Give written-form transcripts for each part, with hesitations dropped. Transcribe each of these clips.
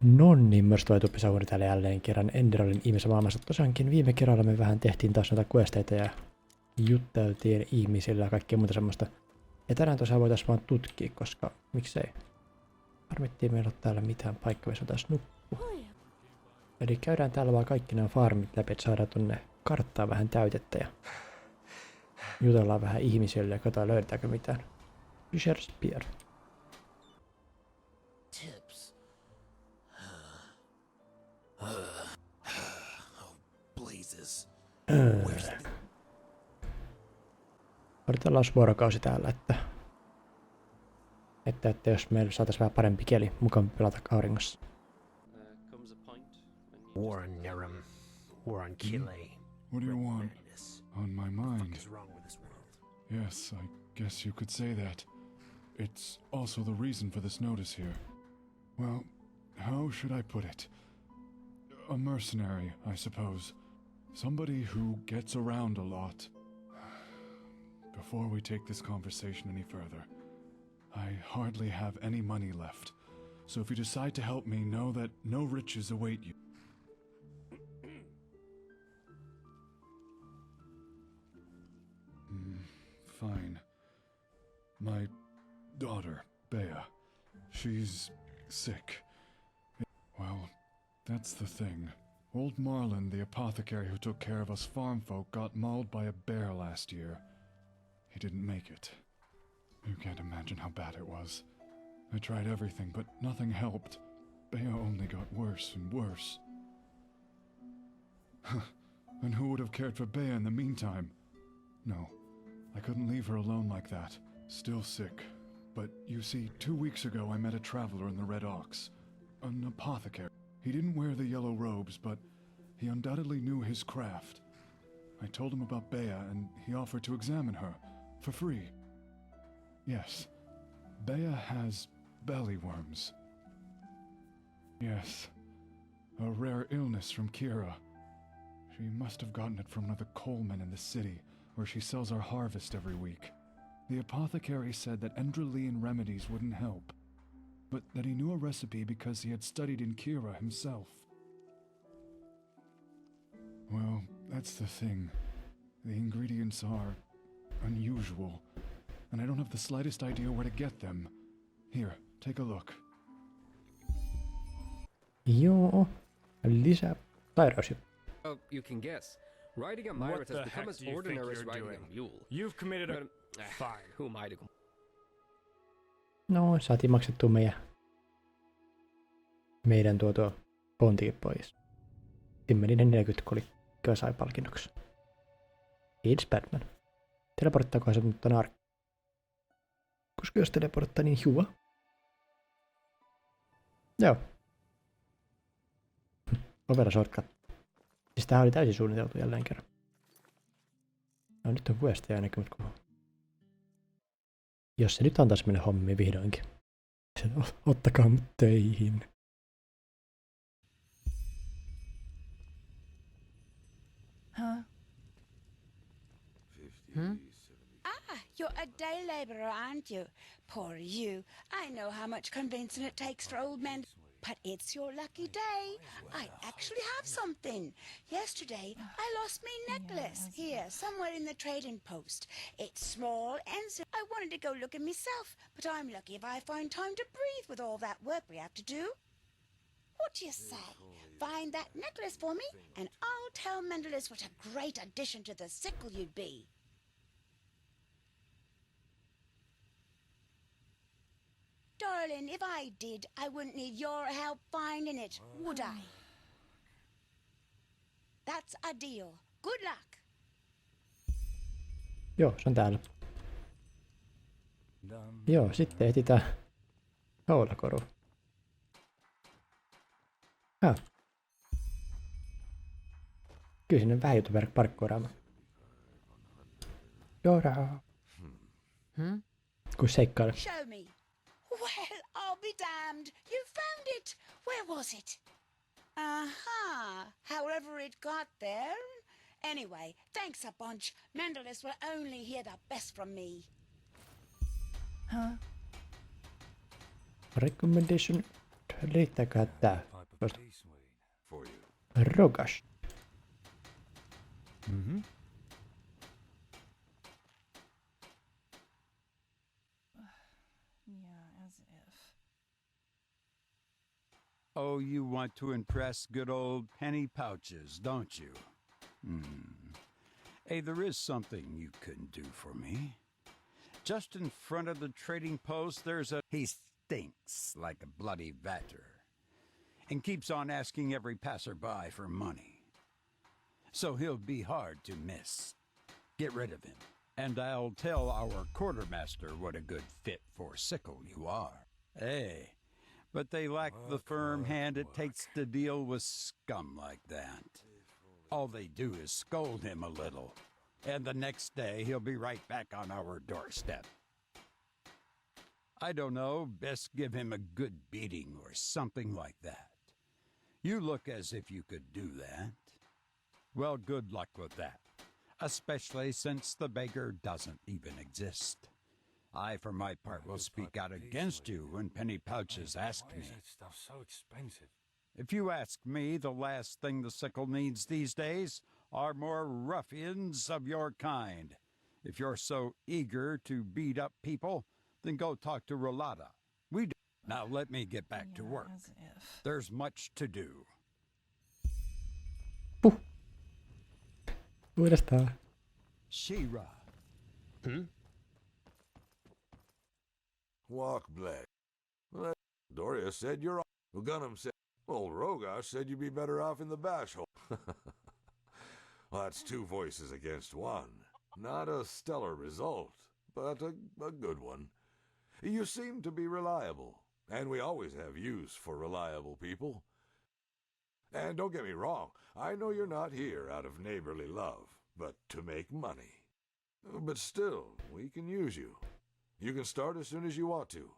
Nonni, myös toi Hunri täällä jälleen kerran Enderalin ihmisen maailmassa. Tosiaankin viime kerralla me vähän tehtiin taas noita questeita ja jutteltiin ihmisillä ja kaikkea muuta semmoista. Ja tänään tosiaan voitaisiin vaan tutkia, koska miksei. Harmittiin meillä ole täällä mitään paikkaa, missä taas nukkuu. Eli käydään täällä vaan kaikki nämä farmit läpi, että saadaan tonne karttaa vähän täytettä ja jutellaan vähän ihmisille ja katsotaan löydetäänkö mitään. Fisher Spear. Odotellaan vuorokausi täällä, että jos meillä saataisiin vähän parempi keli mukaan pelata auringossa. What do you want? On my mind. Yes, I guess you could say that. It's also the reason for this notice here. Well, how should I put it? A mercenary, I suppose. Somebody who gets around a lot. Before we take this conversation any further, I hardly have any money left. So if you decide to help me, know that no riches await you. Fine. My daughter, Bea, she's sick. Well, that's the thing. Old Marlin, the apothecary who took care of us farm folk, got mauled by a bear last year. He didn't make it. You can't imagine how bad it was. I tried everything, but nothing helped. Bea only got worse and worse. And who would have cared for Bea in the meantime? No, I couldn't leave her alone like that. Still sick. But you see, 2 weeks ago I met a traveler in the Red Ox. An apothecary. He didn't wear the yellow robes, but he undoubtedly knew his craft. I told him about Bea, and he offered to examine her, for free. Yes, Bea has belly worms. Yes, a rare illness from Kira. She must have gotten it from one of the coalmen in the city, where she sells our harvest every week. The apothecary said that Enderalian remedies wouldn't help, but that he knew a recipe because he had studied in Kira himself. Well, that's the thing. The ingredients are unusual, and I don't have the slightest idea where to get them. Here, take a look. Joo, lisää sairausjuttu. Oh, you can guess. Riding a What pirate the has become heck as do you think ordinary as you're riding doing? a mule. You've committed a... Fine. Who am I to No, saatiin maksettua meidän tuo pontikin pois. 10,40 kolikkoa sai palkinnoksi. It's Batman. Teleporttaako se mut ton arki? Koska jos teleporttaa, niin hyvä. Joo. Overa shortcut. Siis tää oli täysin suunniteltu jälleen kerran. No nyt on questeja ainakin, mutta jos se nyt antaisi mennä hommiin vihdoinkin. Ottakaa mut töihin. Huh? Hmm? You're a day labourer, aren't you? Poor you. I know how much convincing it takes for old men. But it's your lucky day. I actually have something. Yesterday, I lost my necklace here, somewhere in the trading post. It's small and I wanted to go look at myself, but I'm lucky if I find time to breathe with all that work we have to do. What do you say? Find that necklace for me, and I'll tell Mendelus what a great addition to the sickle you'd be. Darling, if I did, I wouldn't need your help finding it, would I? That's a deal. Good luck. Joo, se on täällä. Joo, sitten etsitään kaulakoru. Kyllä sinne vähän joutuu parkkoiraamaan. Joraa. Kun seikkailee. Show me. Well, I'll be damned. You found it. Where was it? Aha. However it got there. Anyway, thanks a bunch. Mendelus will only hear the best from me. Huh? Recommendation. Riittääköhän tää? Tuosta. For you. Rogash. Mm-hmm. Yeah, as if. Oh, you want to impress good old penny pouches, don't you? Hey, there is something you can do for me. Just in front of the trading post, there's a... He stinks like a bloody badger and keeps on asking every passerby for money. So he'll be hard to miss. Get rid of him, and I'll tell our quartermaster what a good fit for sickle you are. Hey, but they lack the firm hand it takes to deal with scum like that. All they do is scold him a little, and the next day he'll be right back on our doorstep. I don't know, best give him a good beating or something like that. You look as if you could do that. Well, good luck with that, especially since the beggar doesn't even exist. I, for my part, will speak out against you when penny pouches ask me. That stuff so expensive? If you ask me, the last thing the sickle needs these days are more ruffians of your kind. If you're so eager to beat up people, then go talk to Rolata. We do. Now let me get back to work. As if. There's much to do. Uudestaan. Shira. Walk black. Well, Doria said you're off. Well, Gunham said, old Rogash said you'd be better off in the bash hole. Well, that's two voices against one. Not a stellar result, but a good one. You seem to be reliable, and we always have use for reliable people. And don't get me wrong, I know you're not here out of neighborly love, but to make money. But still, we can use you. You can start as soon as you want to.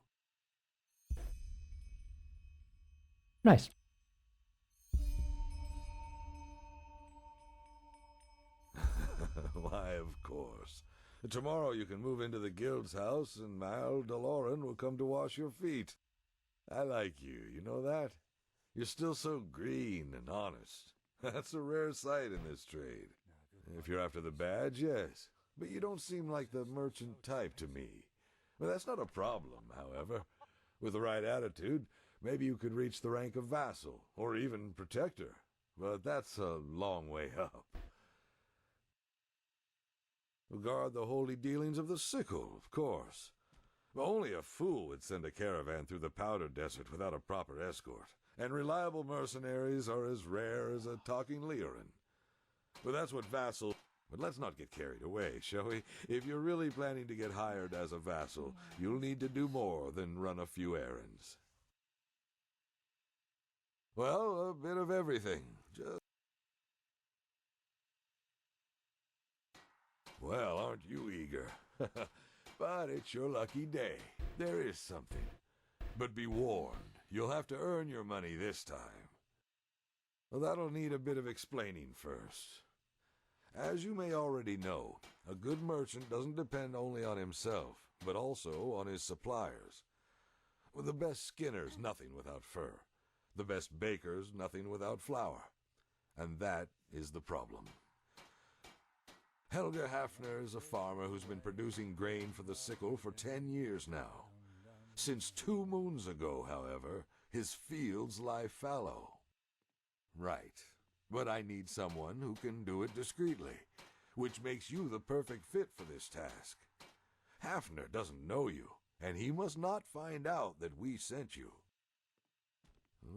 Nice. Why, of course. Tomorrow you can move into the guild's house and Mal Deloran will come to wash your feet. I like you, you know that? You're still so green and honest. That's a rare sight in this trade. If you're after the badge, yes. But you don't seem like the merchant type to me. Well, that's not a problem, however. With the right attitude, maybe you could reach the rank of vassal, or even protector. But that's a long way up. Guard the holy dealings of the sickle, of course. Only a fool would send a caravan through the powder desert without a proper escort, and reliable mercenaries are as rare as a talking Leorin. But that's what vassal... But let's not get carried away, shall we? If you're really planning to get hired as a vassal, you'll need to do more than run a few errands. Well, a bit of everything. Just... Well, aren't you eager? But it's your lucky day. There is something. But be warned, you'll have to earn your money this time. Well, that'll need a bit of explaining first. As you may already know, a good merchant doesn't depend only on himself, but also on his suppliers. The best skinner's nothing without fur. The best baker's nothing without flour. And that is the problem. Helga Hafner is a farmer who's been producing grain for the sickle for 10 years now. Since 2 moons ago, however, his fields lie fallow. Right. But I need someone who can do it discreetly, which makes you the perfect fit for this task. Hafner doesn't know you, and he must not find out that we sent you.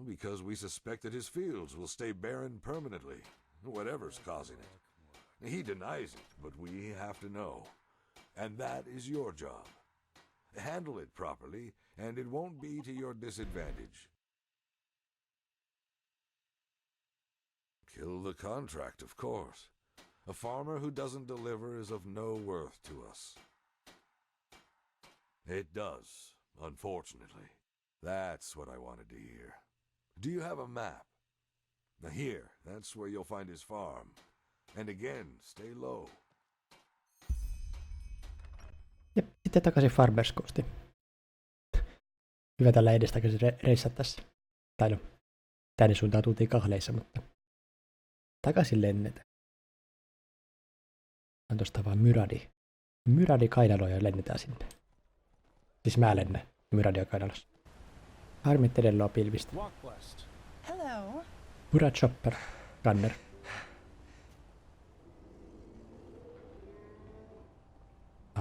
Because we suspect that his fields will stay barren permanently, whatever's causing it. He denies it, but we have to know. And that is your job. Handle it properly, and it won't be to your disadvantage. Kill the contract, of course. A farmer who doesn't deliver is of no worth to us. It does, unfortunately. That's what I wanted to hear. Do you have a map? Now here, that's where you'll find his farm. And again, stay low. Jep, sitten takaisin Farmers Coastiin. Hyvä tällä edestäkäsin reissattaessa. Tai no, Tänne suuntaan tultiin kahleissa, mutta takaisin lennetään. On tosta vaan myradi. Myradi kainaloja ja lennetään sinne. Siis mä lennän. Myradi on kainalossa. Harmit edellä on pilvistä. Hello. Murad chopper. Gunner.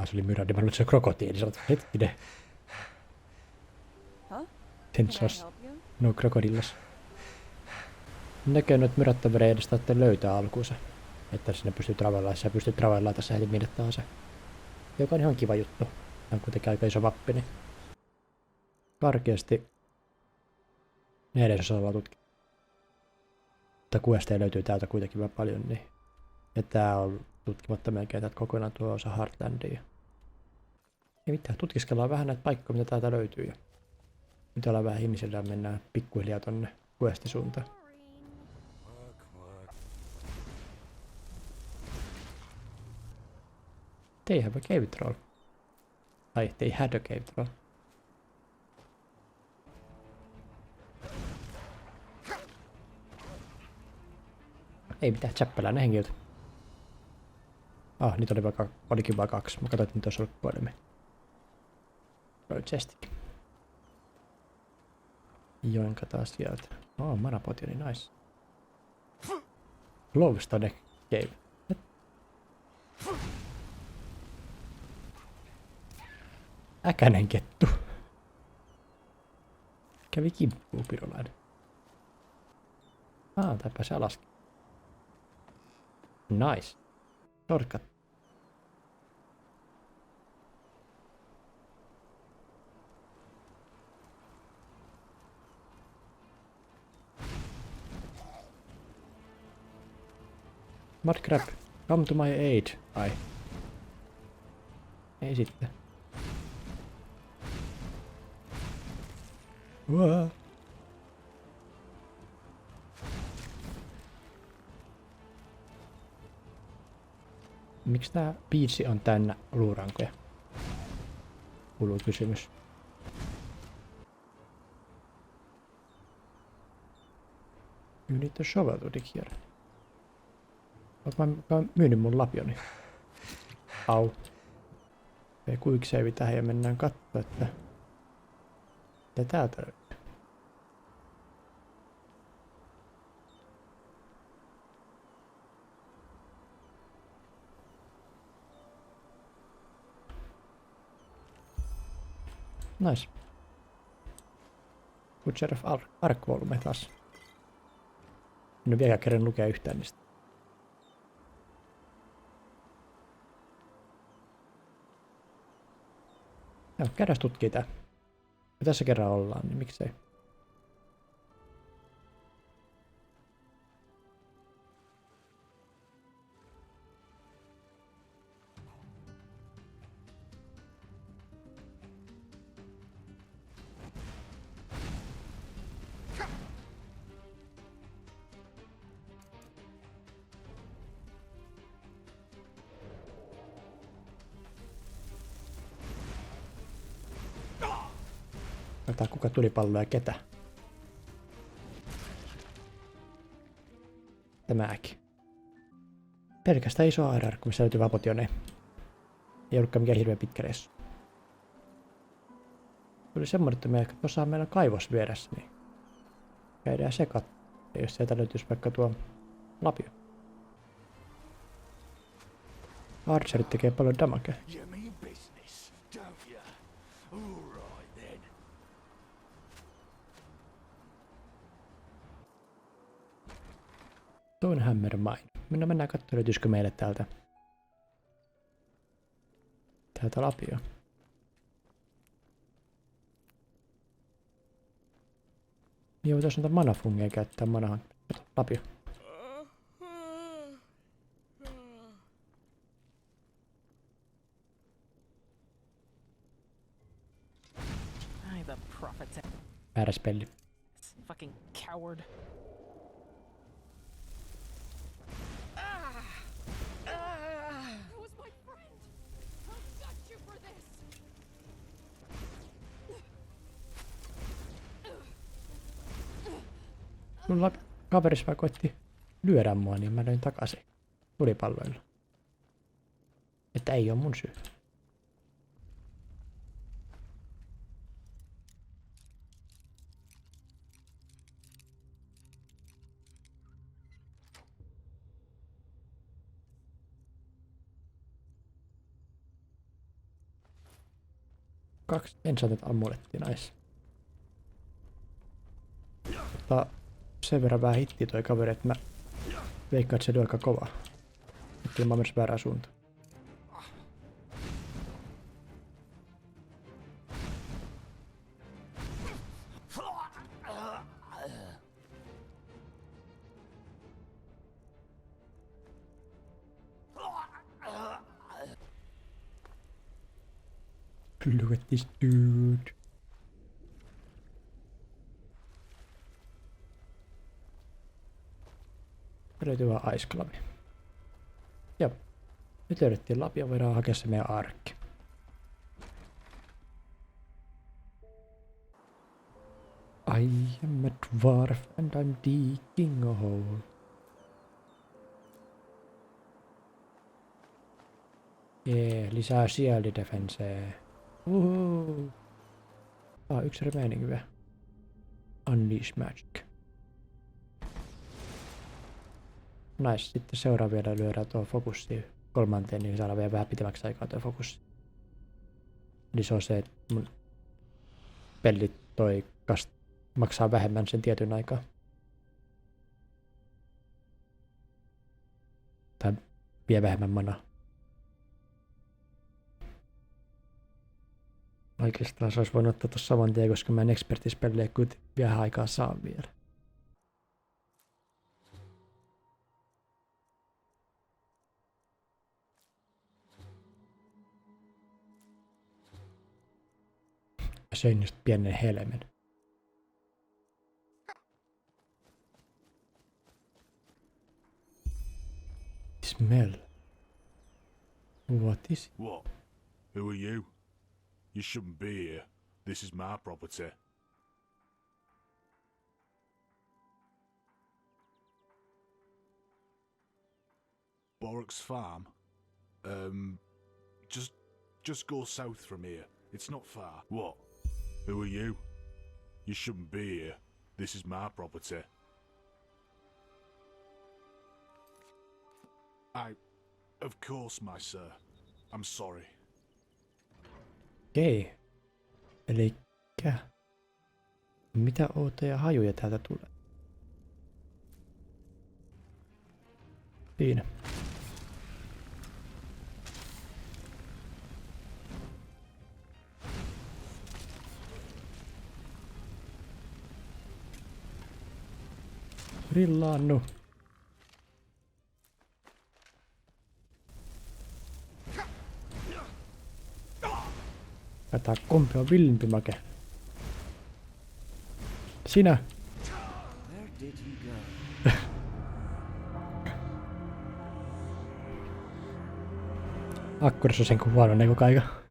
Se oli myradi. Mä luulen, että se on krokotiili. Se on hetkinen. Huh? Tensos. No krokodillos. Näkee nyt myrättävärejä edestä, että löytää alkuunsa. Että sinne pystyy travellaan. Sä pystyt travellaan tässä heti minne tahansa. Joka on ihan kiva juttu. Tämä on kuitenkin aika iso mappi, niin karkeasti 400 tutkia. Mutta questeja löytyy täältä kuitenkin vähän paljon, niin ja tää on tutkimatta melkein täältä kokonaan tuo osa Heartlandia. Ei mitään, tutkiskellaan vähän näitä paikkoja, mitä täältä löytyy. Ja nyt ollaan vähän ihmisillä ja mennään pikkuhiljaa tonne questisuuntaan. They have a cave troll. Tai they had a cave troll. Ei mitään, tsäppäläinen henkilöitä. Nyt olikin vaan 2. Mä katsoin, että nyt olisi ollut 3. Chestikin. Joinka taas sieltä. Manapoti oli nice. Glowstone cave. Äkänen kettu. Kävi kimppuun pirulainen. Tää pääsi alaskin. Nice. Shortcut. Mud crab, come to my aid. Ai. Ei sitten. Uaa. Miksi tää biitsi on täynnä luurankoja? Kuuluu kysymys. You need to shovel to dig here. Oot mä myynyt mun lapioni. Au. Ei quick save tähän ja mennään kattoo, että mitä täältä löytyy. Nice. Butcher of Ark-volume taas. En ole vielä kerran lukea yhtään niistä. Joo, käydään tutkii tää. Ja tässä kerran ollaan, niin miksei. Katsotaan kuka tulipallo ja ketä. Tämäkin. Pelkästään iso ARR, missä löytyy vapotioneen. Ei ollutkaan mikään hirveän pitkä reissu. Tuli semmoinen, että tuossa on meillä kaivos vieressä, niin käydään se katsoa, jos sieltä löytyisi vaikka tuo lapio. Archerit tekee paljon damagea. Toinen hammer mine. Mennään katsomaan, löytyisikö meille täältä lapio. Niin voitaisiin noita manafungeja käyttää manahan. Lapio. Vääräs pelli. Fucking coward. Mulla kaveris vaan koitti lyödä mua, niin mä löin takaisin tulipalloilla. Että ei oo mun syy. Kaksi enchanted amulettia, nice. Mutta sen verran vähän hitti toi kaveri, että mä veikkaan, että se lyö aika kovaa. Että mä oon menossa väärään suuntaan. Look at this dude. Löytyy vaan aisklavi. Joo. Nyt löydettiin lapio ja voidaan hakea se meidän arkki. I am a dwarf and I'm digging a hole. Lisää shield defensee. Uhu. Yksi remaining vielä. Unleash magic. Nice. Sitten seuraavia lyödään tuo fokussiin kolmanteen, niin saadaan vielä vähän pitemmäksi aikaa tuo fokussi. Eli se on se, että mun pellit maksaa vähemmän sen tietyn aikaa. Tai vie vähemmän manaa. Oikeastaan se olisi voinut ottaa tuossa saman tien, koska mä en expertispellejä kyllä vielä aikaa saa vielä. Mä söin just pienen helmen. Smell. What is it? What? Who are you? You shouldn't be here. This is my property. Borrock's farm? Just go south from here. It's not far. What? Who are you? You shouldn't be here. This is my property. Of course, my sir. I'm sorry. Okei. Elikkä... Mitä outoja hajuja täältä tulee? Siinä. Grillaannu. Tää kumpi on villimpi make. Sinä! Akkurissa sen kun huono niinku kaika.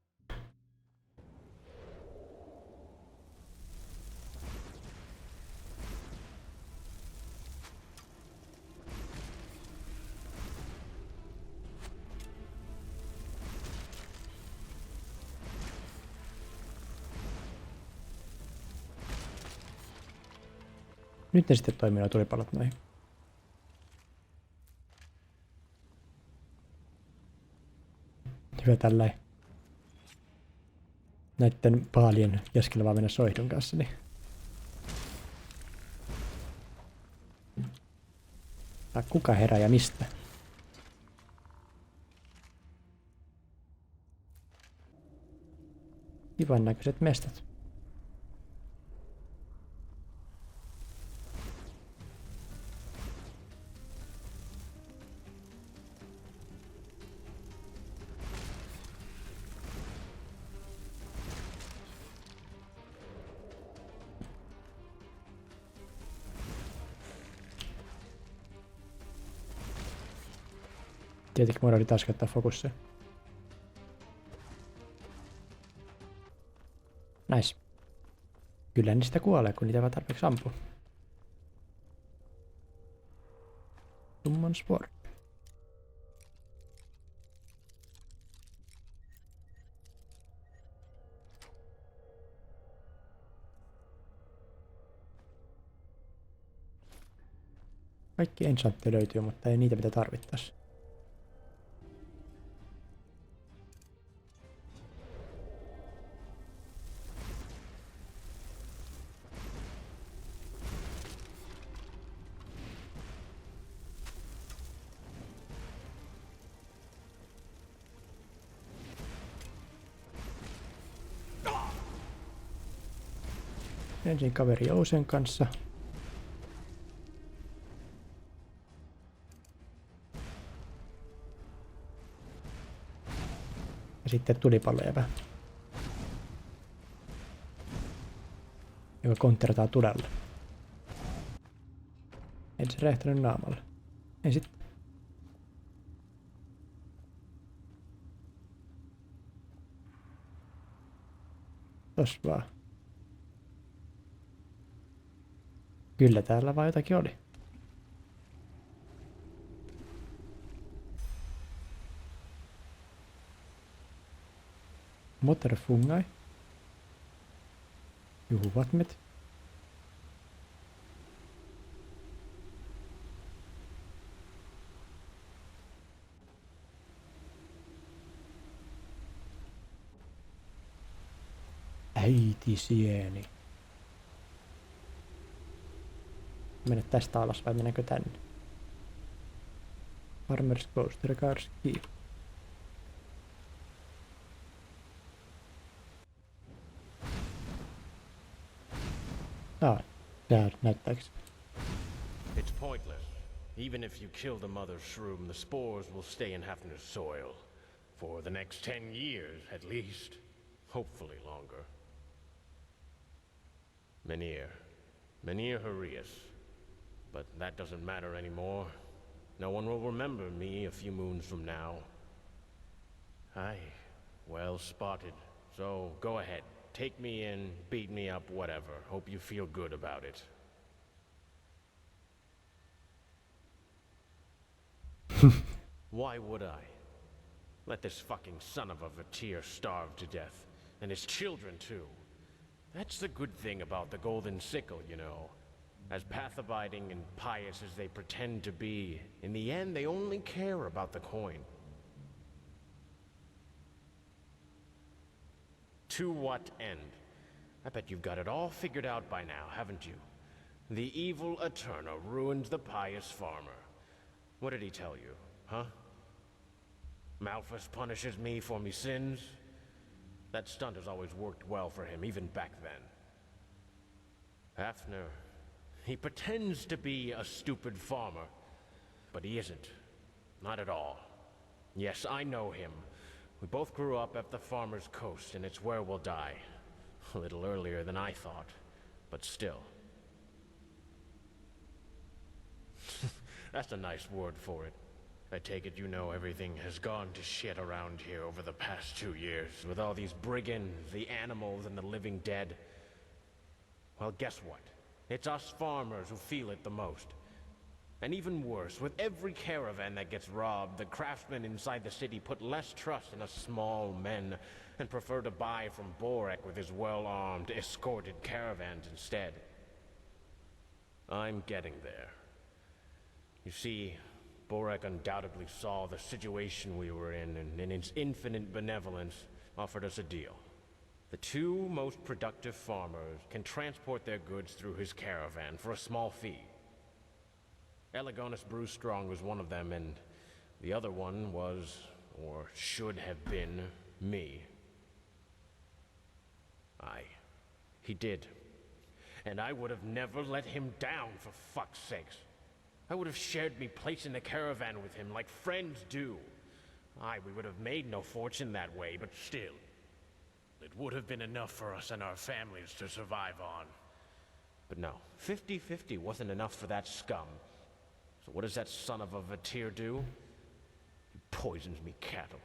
Nyt ne sitten toimii nuo tulipalot noihin. Hyvä tälläin. Näitten paalien keskellä vaan mennä soihdun kanssa, niin... Tai kuka herää ja mistä? Kivan näköiset mestat. Tietenkin mulla oli taas käyttää fokussia. Nice. Kyllä niistä kuolee, kun niitä vaan tarpeeksi ampuu. Summon Sport. Kaikki enchantteja löytyy, mutta ei niitä mitä tarvittais. Ensin kaveri Jousen kanssa. Ja sitten tulipalloja, joka kontterataan tulella. Ensin räjähtänyt naamalle. Ei sit. Tos vaan. Kyllä täällä vaan jotakin oli. Motorfungai. Juhuvatmet. Äitisieni. Mennä tästä alas vai mennäänkö tänne? Farmer's Ghost, Regards Key. Tää näyttääks? It's pointless. Even if you kill the mother shroom, the spores will stay in Hafner's soil. For the next 10 years, at least. Hopefully longer. Menir Harius. But that doesn't matter anymore. No one will remember me a few moons from now. Aye, well spotted. So, go ahead. Take me in, beat me up, whatever. Hope you feel good about it. Why would I? Let this fucking son of a Vatir starve to death. And his children, too. That's the good thing about the Golden Sickle, you know. As path-abiding and pious as they pretend to be, in the end they only care about the coin. To what end? I bet you've got it all figured out by now, haven't you? The evil Eterna ruined the pious farmer. What did he tell you, huh? Malphus punishes me for me sins? That stunt has always worked well for him, even back then. Hafner, he pretends to be a stupid farmer, but he isn't. Not at all. Yes, I know him. We both grew up at the Farmer's Coast, and it's where we'll die. A little earlier than I thought, but still. That's a nice word for it. I take it you know everything has gone to shit around here over the past 2 years, with all these brigands, the animals, and the living dead. Well, guess what? It's us farmers who feel it the most. And even worse, with every caravan that gets robbed, the craftsmen inside the city put less trust in us small men and prefer to buy from Borek with his well-armed, escorted caravans instead. I'm getting there. You see, Borek undoubtedly saw the situation we were in and in its infinite benevolence offered us a deal. The 2 most productive farmers can transport their goods through his caravan for a small fee. Elegonus Brewstrong was one of them, and the other one was, or should have been, me. Aye, he did. And I would have never let him down, for fuck's sakes. I would have shared me place in the caravan with him like friends do. Aye, we would have made no fortune that way, but still. It would have been enough for us and our families to survive on. But no, 50-50 wasn't enough for that scum. So what does that son of a Vatir do? He poisons me cattle.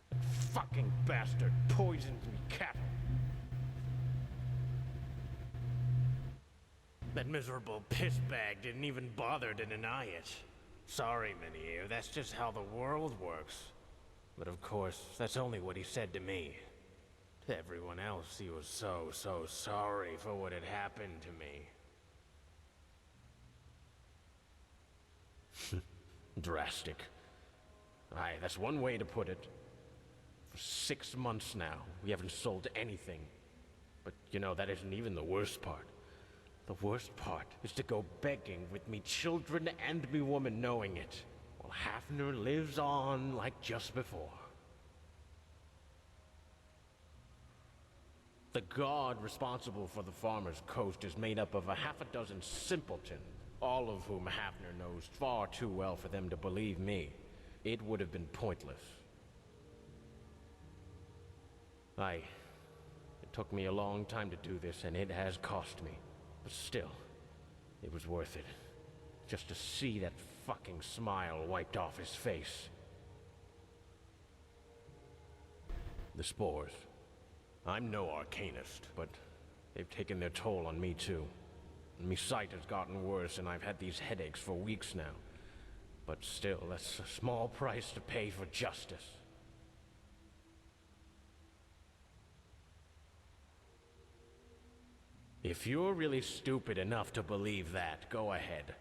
That fucking bastard poisons me cattle. That miserable pissbag didn't even bother to deny it. Sorry, Mynheer, that's just how the world works. But of course, that's only what he said to me. To everyone else, he was so sorry for what had happened to me. Drastic. Aye, that's one way to put it. For 6 months now, we haven't sold anything. But you know, that isn't even the worst part. The worst part is to go begging with me children and me woman knowing it, while Hafner lives on like just before. The god responsible for the farmer's coast is made up of a half a dozen simpletons, all of whom Hafner knows far too well for them to believe me. It would have been pointless. It took me a long time to do this, and it has cost me. But still, it was worth it. Just to see that fucking smile wiped off his face. The spores. I'm no arcanist, but they've taken their toll on me too. My sight has gotten worse, and I've had these headaches for weeks now. But still, that's a small price to pay for justice. If you're really stupid enough to believe that, go ahead.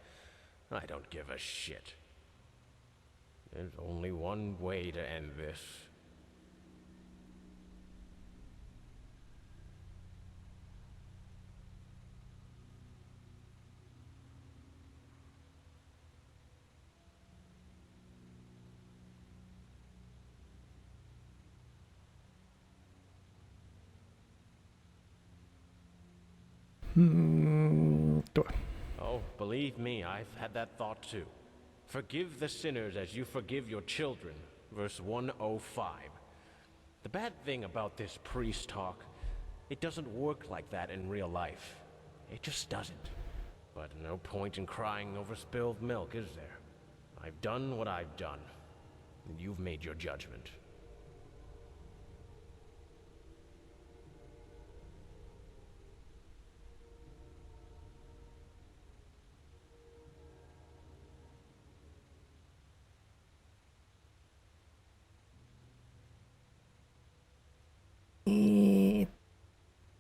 I don't give a shit. There's only one way to end this. Oh, believe me, I've had that thought too. Forgive the sinners as you forgive your children, verse 105. The bad thing about this priest talk, it doesn't work like that in real life. It just doesn't. But no point in crying over spilled milk, is there? I've done what I've done, and you've made your judgment.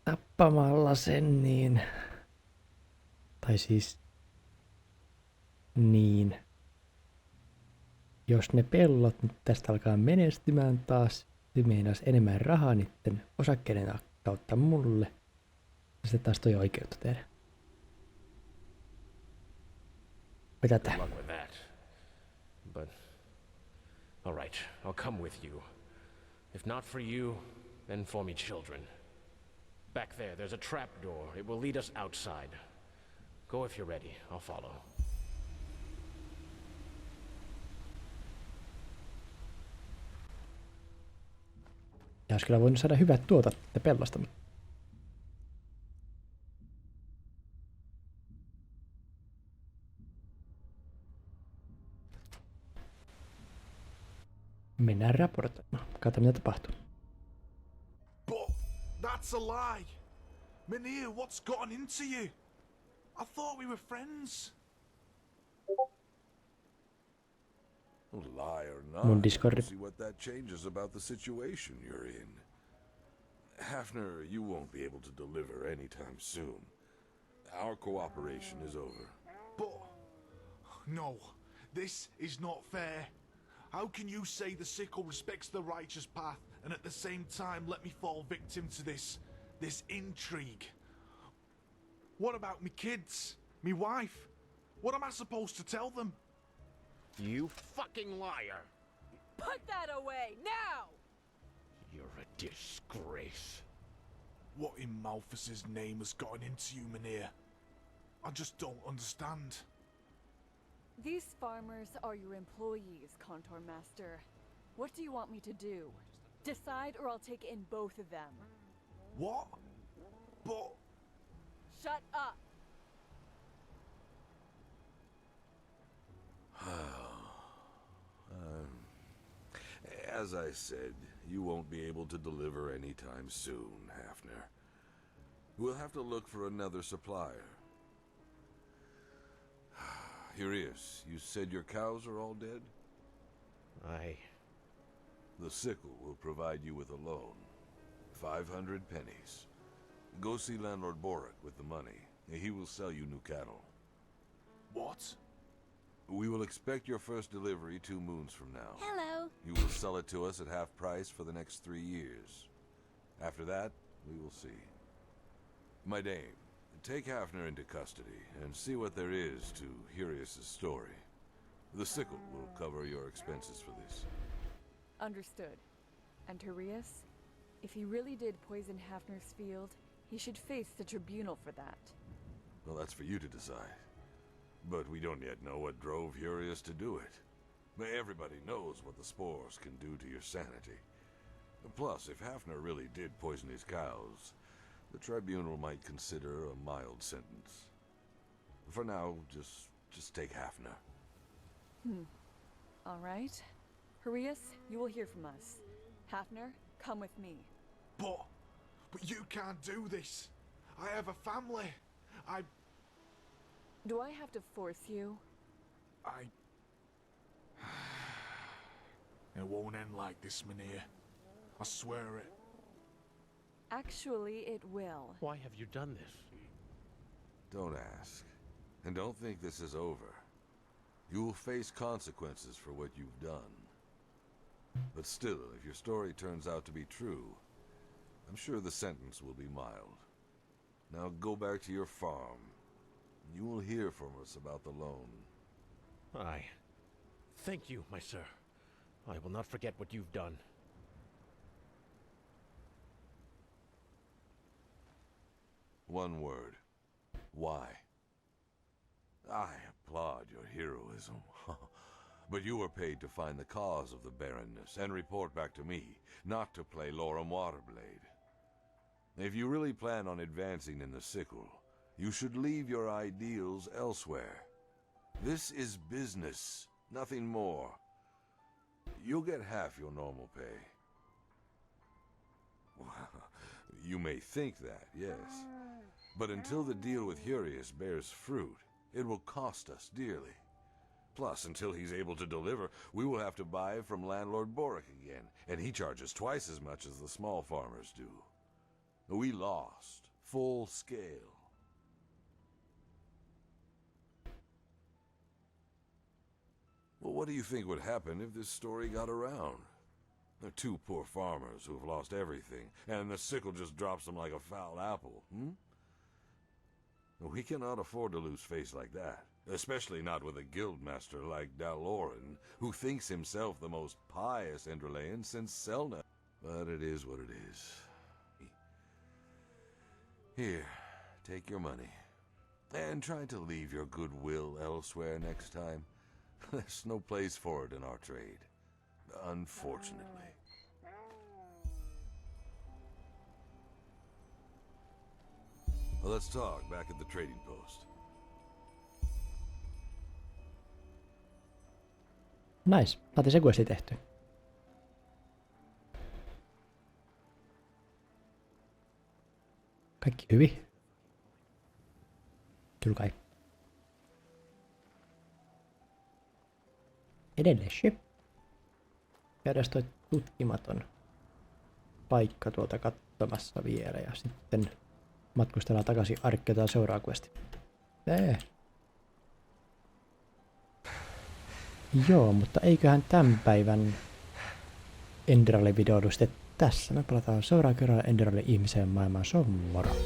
Tappamalla sen niin. Tai siis niin. Jos ne pellot nyt tästä alkaa menestymään taas, se meinas enemmän rahaa niiden osakkeiden kautta mulle. Ja sitten taas toi oikeutta tehdä. Mitä tää? Good luck with that. But, all right, I'll come with you. If not for you, then for me children. Back there, there's a trapdoor. It will lead us outside. Go if you're ready. I'll follow. Ja olisi kyllä voinut saada hyvät tuotat pellosta. Mennään raportoimaan. Katsotaan mitä tapahtuu. But that's a lie. Mynheer, what's gotten into you? I thought we were friends. Lie or not, Mun I Discord. don't see what that changes about the situation you're in. Hafner, you won't be able to deliver anytime soon. Our cooperation is over. But no, this is not fair. How can you say the sickle respects the righteous path and at the same time let me fall victim to this intrigue? What about me kids? Me wife? What am I supposed to tell them? You fucking liar! Put that away, now! You're a disgrace. What in Malthus's name has gotten into you, Mynheer? I just don't understand. These farmers are your employees, Contour Master. What do you want me to do? Decide or I'll take in both of them. What? But... Shut up! As I said, you won't be able to deliver anytime soon, Hafner. We'll have to look for another supplier. Hurius, you said your cows are all dead? The sickle will provide you with a loan. 500 pennies. Go see landlord Boric with the money. He will sell you new cattle. What? We will expect your first delivery 2 moons from now. Hello. You will sell it to us at half price for the next 3 years. After that, we will see. My dame, take Hafner into custody and see what there is to Hurius' story. The sickle will cover your expenses for this. Understood. And Hurius? If he really did poison Hafner's field, he should face the tribunal for that. Well, that's for you to decide. But we don't yet know what drove Hurius to do it. But everybody knows what the spores can do to your sanity. Plus, if Hafner really did poison his cows, the tribunal might consider a mild sentence. For now, just take Hafner. All right. Hurius, you will hear from us. Hafner, come with me. But you can't do this. I have a family. Do I have to force you? It won't end like this, Mynheer. I swear it. Actually, it will. Why have you done this? Don't ask. And don't think this is over. You will face consequences for what you've done. But still, if your story turns out to be true, I'm sure the sentence will be mild. Now go back to your farm. You will hear from us about the loan. Thank you, my sir. I will not forget what you've done. One word. Why? I applaud your heroism. But you were paid to find the cause of the barrenness and report back to me, not to play Lorem Waterblade. If you really plan on advancing in the sickle, you should leave your ideals elsewhere. This is business, nothing more. You'll get half your normal pay. You may think that, yes. But until the deal with Hurius bears fruit, it will cost us dearly. Plus, until he's able to deliver, we will have to buy from landlord Boric again, and he charges twice as much as the small farmers do. We lost, full scale. Well, what do you think would happen if this story got around? There are 2 poor farmers who have lost everything, and the sickle just drops them like a foul apple, We cannot afford to lose face like that, especially not with a guildmaster like Daloran, who thinks himself the most pious Enderalian since Selna. But it is what it is. Here, take your money, and try to leave your goodwill elsewhere next time. There's no place for it in our trade, unfortunately. Well, let's talk back at the trading post. Nice. Saatiin se questi tehty. Kaikki hyvin? Kyllä kai. Edelleen ship. Käydään toi tutkimaton paikka tuolta katsomassa vielä ja sitten matkustellaan takaisin Arkkeetaan seuraava questi. Joo, mutta eiköhän tämän päivän Enderalin video ollut sitten tässä. Me palataan seuraavalla kerralla Enderalin ihmiseen maailmaan. Se on moro!